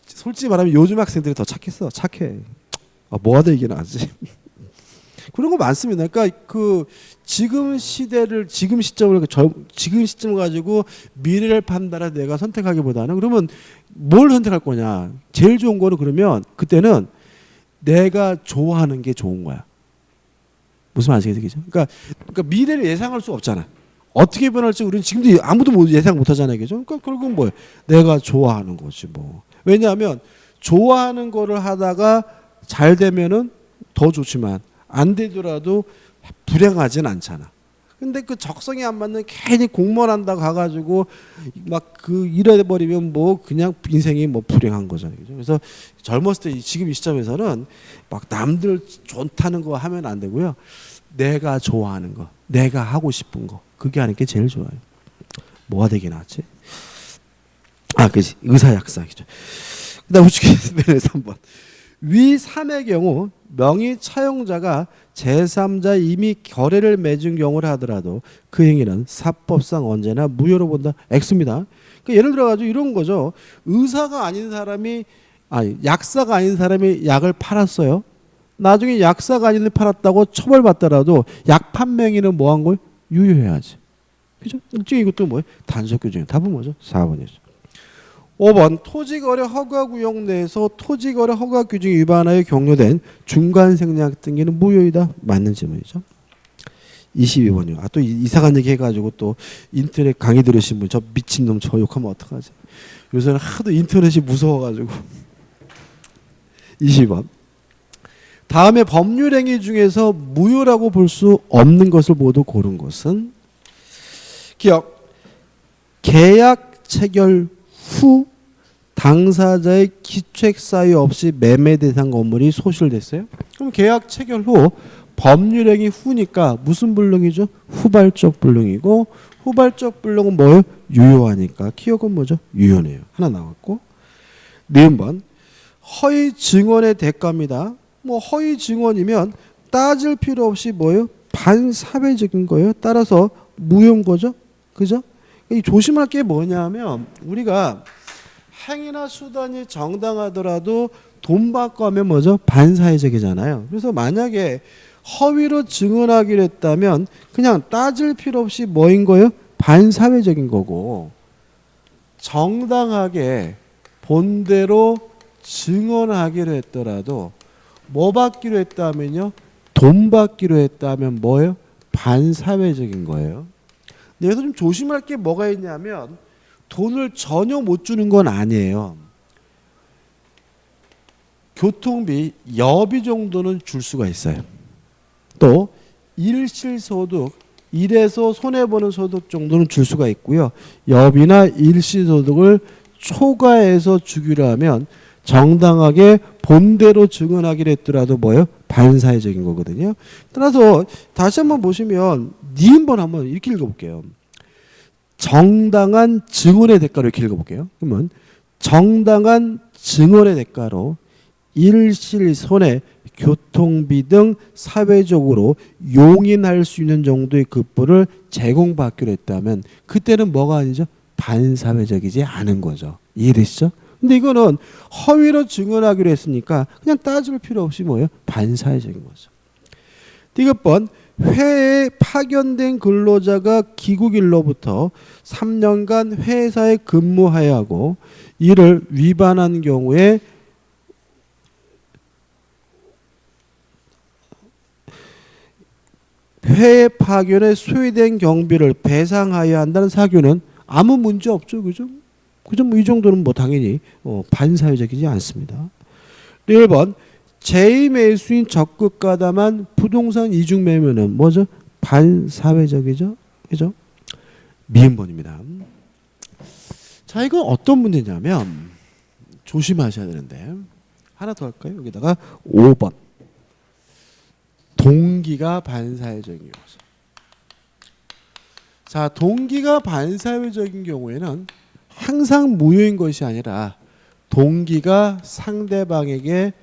솔직히 말하면 요즘 학생들이 더 착해. 뭐가 더 이게 나지? 그런 거 많습니다. 그러니까 지금 시대를 지금 시점을 지금 시점을 가지고 미래를 판단해 내가 선택하기보다는 그러면 뭘 선택할 거냐? 제일 좋은 거는 그러면 그때는 내가 좋아하는 게 좋은 거야. 무슨 말인지 되겠죠? 그러니까 미래를 예상할 수 없잖아. 어떻게 변할지 우리는 지금도 아무도 예상 못 하잖아요. 그죠? 그러니까 결국은 뭐예요? 내가 좋아하는 거지 뭐. 왜냐하면 좋아하는 거를 하다가 잘 되면은 더 좋지만 안 되더라도 불행하진 않잖아. 근데 적성이 안 맞는 괜히 공무원 한다고 가가지고 이래버리면 뭐 그냥 인생이 뭐 불행한 거잖아요. 그죠? 그래서 젊었을 때 지금 이 시점에서는 막 남들 좋다는 거 하면 안 되고요. 내가 좋아하는 거, 내가 하고 싶은 거, 그게 하는 게 제일 좋아요. 뭐가 되게 낫지? 그지 의사약사이죠. 그다음 우측에 3번. 위 3의 경우 명의 차용자가 제3자 이미 거래를 맺은 경우를 하더라도 그 행위는 사법상 언제나 무효로 본다. X입니다. 그러니까 예를 들어가지고 이런 거죠. 의사가 아닌 사람이 약사가 아닌 사람이 약을 팔았어요. 나중에 약사가 아닌 데 팔았다고 처벌받더라도 약 판매 행위는 뭐 한 거예요? 유효해야지. 그죠? 일종의 이것도 뭐예요? 단속 규정이에요. 답은 뭐죠? 4번이죠. 5번 토지거래 허가구역 내에서 토지거래 허가 규정 위반하여 경료된 중간생략 등기는 무효이다. 맞는 질문이죠. 22번이요. 또 이상한 얘기 해가지고 또 인터넷 강의 들으신 분 저 미친놈 저 욕하면 어떡하지. 요새는 하도 인터넷이 무서워가지고. 20번 다음에 법률행위 중에서 무효라고 볼 수 없는 것을 모두 고른 것은 기억 계약 체결 후 당사자의 기책 사유 없이 매매 대상 건물이 소실됐어요. 그럼 계약 체결 후 법률행위 후니까 무슨 불능이죠? 후발적 불능이고 후발적 불능은 뭐예요? 유효하니까 기억은 뭐죠? 유효네요. 하나 나왔고 니은번 허위 증언의 대가입니다. 뭐 허위 증언이면 따질 필요 없이 뭐예요? 반사회적인 거예요. 따라서 무효인 거죠. 그죠? 이 조심할 게 뭐냐면 우리가 행위나 수단이 정당하더라도 돈 받고 하면 뭐죠? 반사회적이잖아요. 그래서 만약에 허위로 증언하기로 했다면 그냥 따질 필요 없이 뭐인 거예요? 반사회적인 거고 정당하게 본대로 증언하기로 했더라도 뭐 받기로 했다면요? 돈 받기로 했다면 뭐예요? 반사회적인 거예요. 여기서 좀 조심할 게 뭐가 있냐면 돈을 전혀 못 주는 건 아니에요. 교통비, 여비 정도는 줄 수가 있어요. 또 일실소득, 일해서 손해보는 소득 정도는 줄 수가 있고요. 여비나 일시소득을 초과해서 주기로 하면 정당하게 본대로 증언하기로 했더라도 뭐예요? 반사회적인 거거든요. 따라서 다시 한번 보시면 니은번 한번 이렇게 읽어볼게요. 정당한 증언의 대가로 이렇게 읽어볼게요. 그러면 정당한 증언의 대가로 일실 손해, 교통비 등 사회적으로 용인할 수 있는 정도의 급부를 제공받기로 했다면 그때는 뭐가 아니죠? 반사회적이지 않은 거죠. 이해되시죠? 근데 이거는 허위로 증언하기로 했으니까 그냥 따질 필요 없이 뭐예요? 반사회적인 거죠. 디귿번 회에 파견된 근로자가 기국일로부터 3년간 회사에 근무해야 하고 이를 위반한 경우에 회에 파견에 소요된 경비를 배상하여야 한다는 사규는 아무 문제 없죠. 그죠? 그죠? 뭐 이 정도는 뭐 당연히 반사회적이지 않습니다. 1번 제2매수인 적극 가담한 부동산 이중 매매는 뭐죠? 반사회적이죠. 그죠? 미음번입니다. 자, 이건 어떤 문제냐면 조심하셔야 되는데 하나 더 할까요? 여기다가 5번 동기가 반사회적인 경우. 자, 동기가 반사회적인 경우에는 항상 무효인 것이 아니라 동기가 상대방에게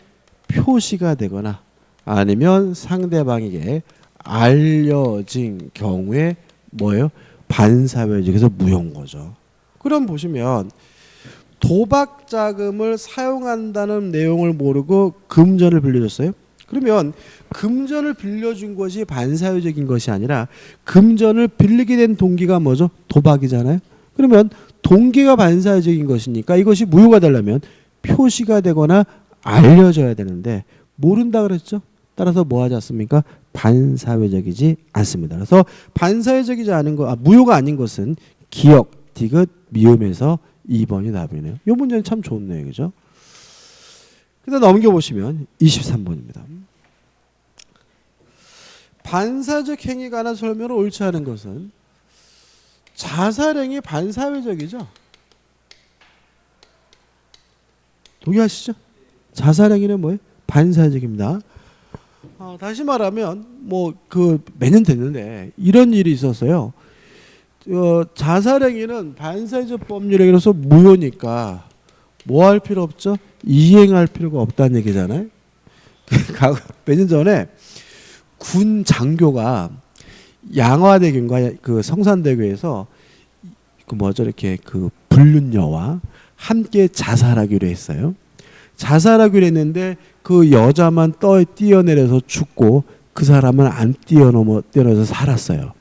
표시가 되거나 아니면 상대방에게 알려진 경우에 뭐예요? 반사회적에서 무효인 거죠. 그럼 보시면 도박 자금을 사용한다는 내용을 모르고 금전을 빌려줬어요. 그러면 금전을 빌려준 것이 반사회적인 것이 아니라 금전을 빌리게 된 동기가 뭐죠? 도박이잖아요. 그러면 동기가 반사회적인 것이니까 이것이 무효가 되려면 표시가 되거나 알려져야 되는데 모른다 그랬죠? 따라서 뭐 하지 않습니까? 반사회적이지 않습니다. 그래서 반사회적이지 않은 거, 무효가 아닌 것은 기역, 디귿, 미음에서 2번이 답이네요. 이 문제는 참 좋네요. 그죠? 그다음 넘겨보시면 23번입니다. 반사적 행위가 하나 설명을 옳지 않은 것은 자살행위 반사회적이죠. 동의하시죠? 자살행위는 뭐예요? 반사회적입니다. 다시 말하면 뭐 그 몇 년 됐는데 이런 일이 있었어요. 자살행위는 반사회적 법률행위로서 무효니까 뭐 할 필요 없죠? 이행할 필요가 없다는 얘기잖아요. 몇 년 전에 군 장교가 양화대교인가 그 성산대교에서 그 뭐죠 이렇게 그 불륜녀와 함께 자살하기로 했어요. 자살하기로 했는데 그 여자만 뛰어내려서 죽고 그 사람은 안 뛰어내려서 살았어요.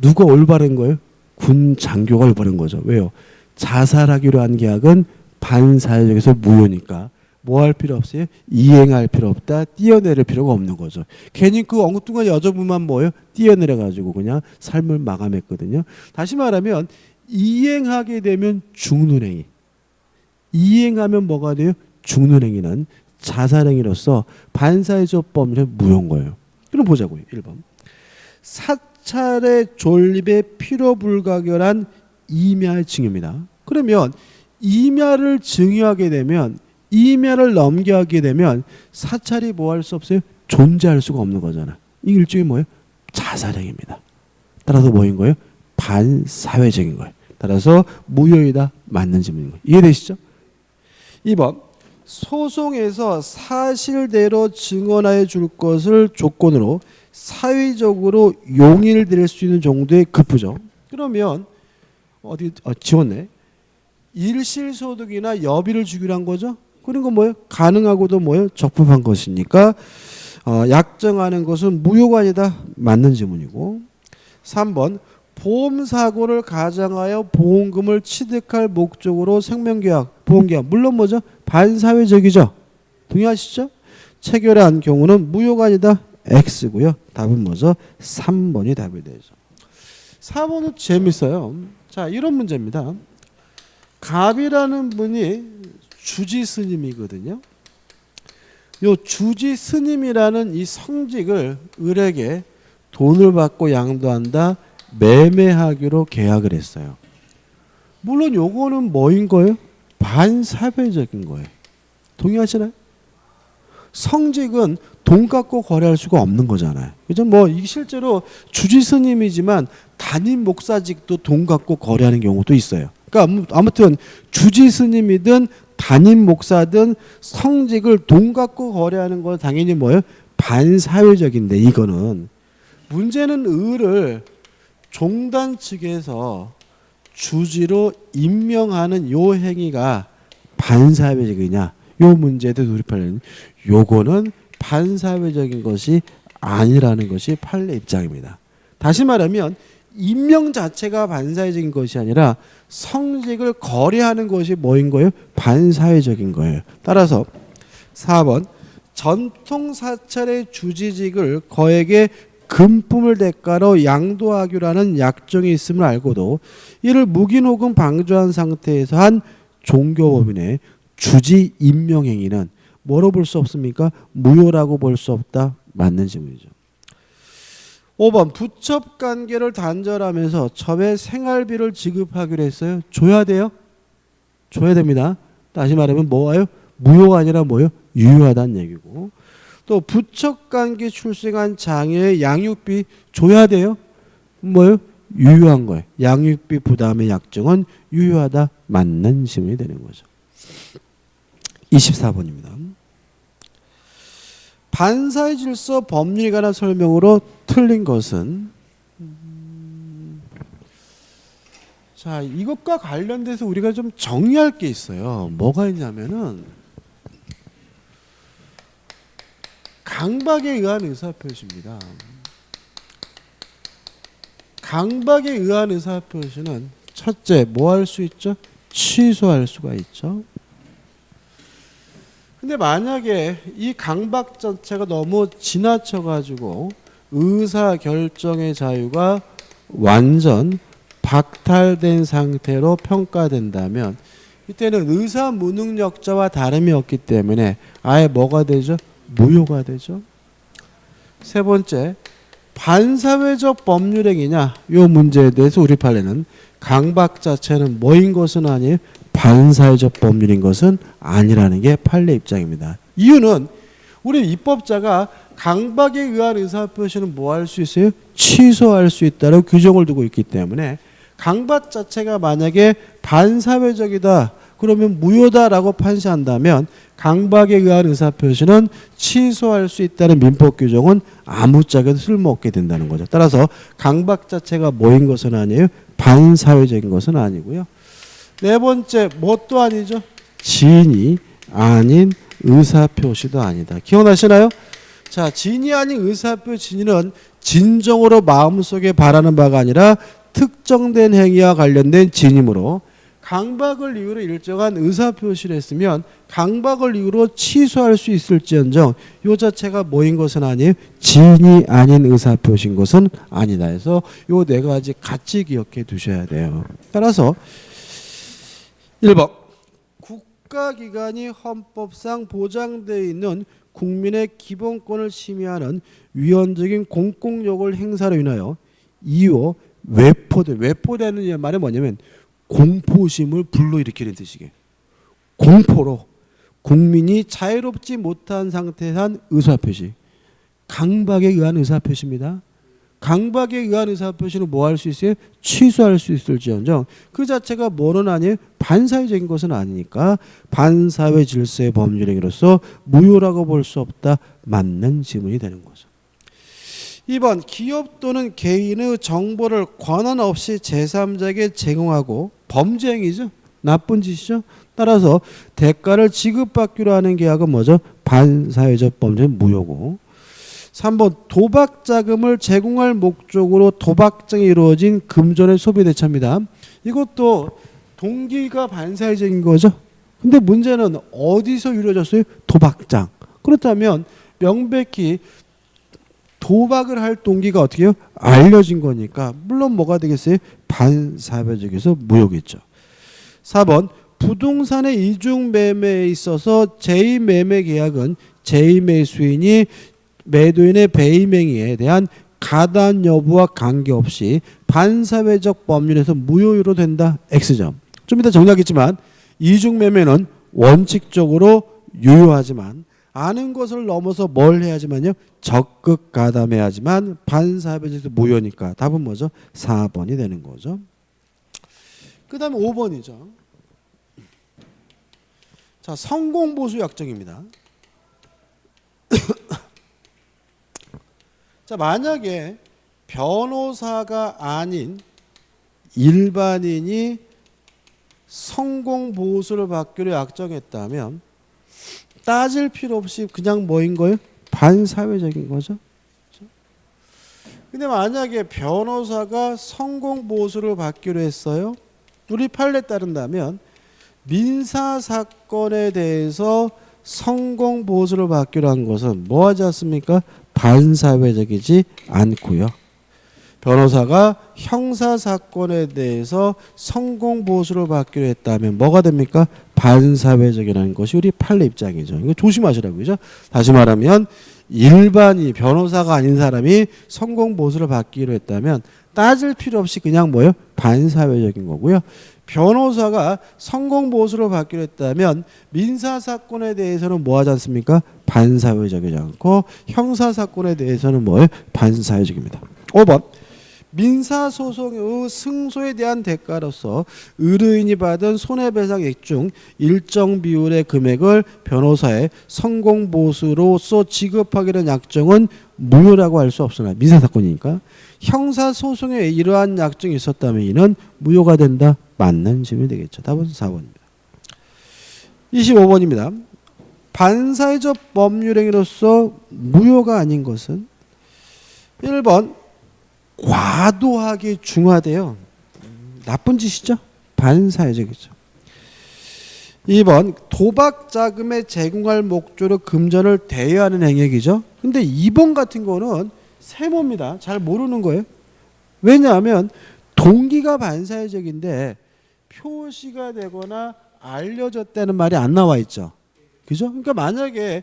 누가 올바른 거예요? 군 장교가 올바른 거죠. 왜요? 자살하기로 한 계약은 반사회적에서 무효니까 뭐 할 필요 없어요? 이행할 필요 없다. 뛰어내릴 필요가 없는 거죠. 괜히 그 엉뚱한 여자분만 뭐예요? 뛰어내려가지고 그냥 삶을 마감했거든요. 다시 말하면 이행하게 되면 죽는 행위. 이행하면 뭐가 돼요? 죽는 행위는 자살행위로서 반사회적 법률에 무효인 거예요. 그럼 보자고요. 1번. 사찰의 존립에 필요 불가결한 임야의 증여입니다. 그러면 임야를 증여하게 되면 임야를 넘겨하게 되면 사찰이 뭐 할 수 없어요? 존재할 수가 없는 거잖아. 이 일종의 뭐예요? 자살행위입니다. 따라서 뭐인 거예요? 반사회적인 거예요. 따라서 무효이다. 맞는 질문인 거예요. 이해되시죠? 2번. 소송에서 사실대로 증언하여 줄 것을 조건으로 사회적으로 용인될 수 있는 정도의 급부죠. 그러면 지웠네. 일실소득이나 여비를 주기로 한 거죠. 그런 건 뭐예요? 가능하고도 뭐예요? 적법한 것이니까 약정하는 것은 무효가 아니다. 맞는 질문이고. 3번. 보험사고를 가장하여 보험금을 취득할 목적으로 생명계약, 보험계약. 물론 뭐죠? 반사회적이죠. 동의하시죠? 체결한 경우는 무효가 아니다. X고요. 답은 뭐죠? 3번이 답이 되죠. 4번은 재밌어요. 자, 이런 문제입니다. 갑이라는 분이 주지 스님이거든요. 요 주지 스님이라는 이 성직을 을에게 돈을 받고 양도한다. 매매하기로 계약을 했어요. 물론 요거는 뭐인 거예요? 반사회적인 거예요. 동의하시나요? 성직은 돈 갖고 거래할 수가 없는 거잖아요. 그죠? 뭐 이게 실제로 주지 스님이지만 담임 목사직도 돈 갖고 거래하는 경우도 있어요. 그러니까 아무튼 주지 스님이든 담임 목사든 성직을 돈 갖고 거래하는 건 당연히 뭐예요? 반사회적인데 이거는 문제는 을을 종단 측에서 주지로 임명하는 요 행위가 반사회적이냐 요 문제도 돌입하려는 요거는 반사회적인 것이 아니라는 것이 판례 입장입니다. 다시 말하면 임명 자체가 반사회적인 것이 아니라 성직을 거래하는 것이 뭐인 거예요? 반사회적인 거예요. 따라서 4번 전통사찰의 주지직을 거액의 금품을 대가로 양도하기로 하는 약정이 있음을 알고도 이를 묵인 혹은 방조한 상태에서 한 종교법인의 주지 임명행위는 뭐로 볼 수 없습니까? 무효라고 볼 수 없다. 맞는 질문이죠. 5번 부첩관계를 단절하면서 첩에 생활비를 지급하기로 했어요. 줘야 돼요? 줘야 됩니다. 다시 말하면 뭐예요? 무효가 아니라 뭐예요? 유효하다는 얘기고. 또 부첩관계 출생한 장애의 양육비 줘야 돼요? 뭐예요? 유효한 거예요. 양육비 부담의 약정은 유효하다. 맞는 질문이 되는 거죠. 24번입니다. 반사의 질서 법률에 관한 설명으로 틀린 것은 자, 이것과 관련돼서 우리가 좀 정리할 게 있어요. 뭐가 있냐면은 강박에 의한 의사표시입니다. 강박에 의한 의사표시는 첫째, 뭐 할 수 있죠? 취소할 수가 있죠. 근데 만약에 이 강박 자체가 너무 지나쳐가지고 의사결정의 자유가 완전 박탈된 상태로 평가된다면 이때는 의사 무능력자와 다름이 없기 때문에 아예 뭐가 되죠? 무효가 되죠. 세 번째, 반사회적 법률행위냐? 이 문제에 대해서 우리 판례는 강박 자체는 뭐인 것은 아니에요. 반사회적 법률인 것은 아니라는 게 판례 입장입니다. 이유는 우리 입법자가 강박에 의한 의사표시는 뭐 할 수 있어요? 취소할 수 있다는 규정을 두고 있기 때문에 강박 자체가 만약에 반사회적이다 그러면 무효다라고 판시한다면 강박에 의한 의사표시는 취소할 수 있다는 민법 규정은 아무짝에도 쓸모없게 된다는 거죠. 따라서 강박 자체가 뭐인 것은 아니에요. 반사회적인 것은 아니고요. 네 번째, 뭣도 아니죠? 진이 아닌 의사표시도 아니다. 기억나시나요? 자, 진이 아닌 의사표시 진은 진정으로 마음속에 바라는 바가 아니라 특정된 행위와 관련된 진이므로 강박을 이유로 일정한 의사표시를 했으면 강박을 이유로 취소할 수 있을지언정 이 자체가 뭐인 것은 아니에요. 진이 아닌 의사표시인 것은 아니다 해서 이 네 가지 같이 기억해 두셔야 돼요. 따라서 1번 국가기관이 헌법상 보장되어 있는 국민의 기본권을 침해하는 위헌적인 공권력을 행사로 인하여 이후 외포되는 말은 뭐냐면 공포심을 불러일으키는 뜻이게 공포로 국민이 자유롭지 못한 상태에 한 의사표시 강박에 의한 의사표시입니다. 강박에 의한 의사표시는 뭐 할 수 있어요? 취소할 수 있을지언정 그 자체가 뭐는 아니에요? 반사회적인 것은 아니니까 반사회 질서의 법률행위로서 무효라고 볼 수 없다. 맞는 질문이 되는 거죠. 2번 기업 또는 개인의 정보를 권한 없이 제3자에게 제공하고 범죄행위죠. 나쁜 짓이죠. 따라서 대가를 지급받기로 하는 계약은 뭐죠? 반사회적 범죄 무효고 3번 도박 자금을 제공할 목적으로 도박장이 이루어진 금전의 소비 대차입니다. 이것도 동기가 반사회적인 거죠. 근데 문제는 어디서 이루어졌어요? 도박장. 그렇다면 명백히 도박을 할 동기가 어떻게 해요? 알려진 거니까 물론 뭐가 되겠어요? 반사회적에서 무효겠죠. 4번 부동산의 이중매매에 있어서 제2매매계약은 제2매수인이 매도인의 배임행위에 대한 가단 여부와 관계없이 반사회적 법률에서 무효로 된다. X점. 좀 이따 정리하겠지만 이중매매는 원칙적으로 유효하지만 아는 것을 넘어서 뭘 해야지만요. 적극 가담해야지만 반사회적에서 무효니까 답은 뭐죠? 4번이 되는 거죠. 그 다음에 5번이죠. 자, 성공보수 약정입니다. 자, 만약에 변호사가 아닌 일반인이 성공보수를 받기로 약정했다면 따질 필요 없이 그냥 뭐인 거예요? 반사회적인 거죠. 근데 만약에 변호사가 성공보수를 받기로 했어요. 우리 판례에 따른다면 민사사건에 대해서 성공보수를 받기로 한 것은 뭐 하지 않습니까? 반사회적이지 않고요. 변호사가 형사사건에 대해서 성공보수를 받기로 했다면 뭐가 됩니까? 반사회적이라는 것이 우리 판례 입장이죠. 이거 조심하시라고요. 그죠? 다시 말하면 일반이 변호사가 아닌 사람이 성공보수를 받기로 했다면 따질 필요 없이 그냥 뭐예요? 반사회적인 거고요. 변호사가 성공보수를 받기로 했다면 민사사건에 대해서는 뭐 하지 않습니까? 반사회적이지 않고 형사사건에 대해서는 뭐예요? 반사회적입니다. 5번 민사소송의 승소에 대한 대가로서 의뢰인이 받은 손해배상액 중 일정 비율의 금액을 변호사의 성공보수로서 지급하기로 약정은 무효라고 할 수 없으나 민사사건이니까 형사소송에 이러한 약정이 있었다면 이는 무효가 된다. 맞는 질문이 되겠죠. 답은 4번입니다. 25번입니다. 반사회적 법률행위로서 무효가 아닌 것은 1번 과도하게 중화돼요. 나쁜 짓이죠. 반사회적이죠. 2번 도박 자금에 제공할 목적으로 금전을 대여하는 행위이죠. 근데 2번 같은 거는 세모입니다. 잘 모르는 거예요. 왜냐하면 동기가 반사회적인데 표시가 되거나 알려졌다는 말이 안 나와 있죠. 그죠? 그러니까 만약에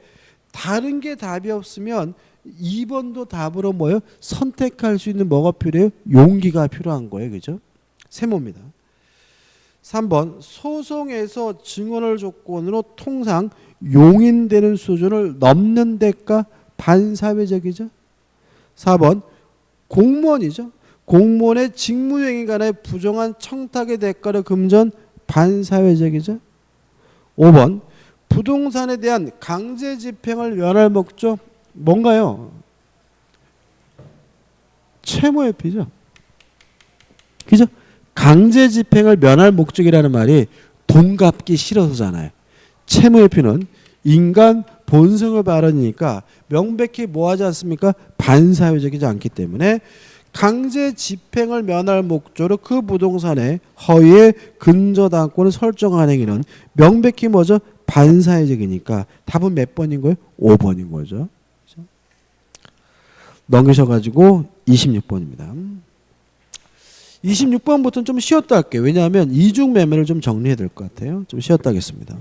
다른 게 답이 없으면 2번도 답으로 뭐예요? 선택할 수 있는 뭐가 필요해요? 용기가 필요한 거예요. 그죠? 세모입니다. 3번 소송에서 증언을 조건으로 통상 용인되는 수준을 넘는 대가 반사회적이죠. 4번 공무원이죠. 공무원의 직무행위 간의 부정한 청탁의 대가로 금전 반사회적이죠. 5번 부동산에 대한 강제 집행을 면할 목적 뭔가요? 채무회피죠. 그죠? 강제 집행을 면할 목적이라는 말이 돈 갚기 싫어서잖아요. 채무회피는 인간 본성의 발언이니까 명백히 뭐하지 않습니까? 반사회적이지 않기 때문에 강제 집행을 면할 목적으로 그 부동산에 허위의 근저당권을 설정하는 행위는 명백히 뭐죠? 반사회적이니까 답은 몇 번인 거예요? 5번인 거죠. 넘기셔가지고 26번입니다. 26번부터는 좀 쉬었다 할게요. 왜냐하면 이중매매를 좀 정리해야 될 것 같아요. 좀 쉬었다 하겠습니다.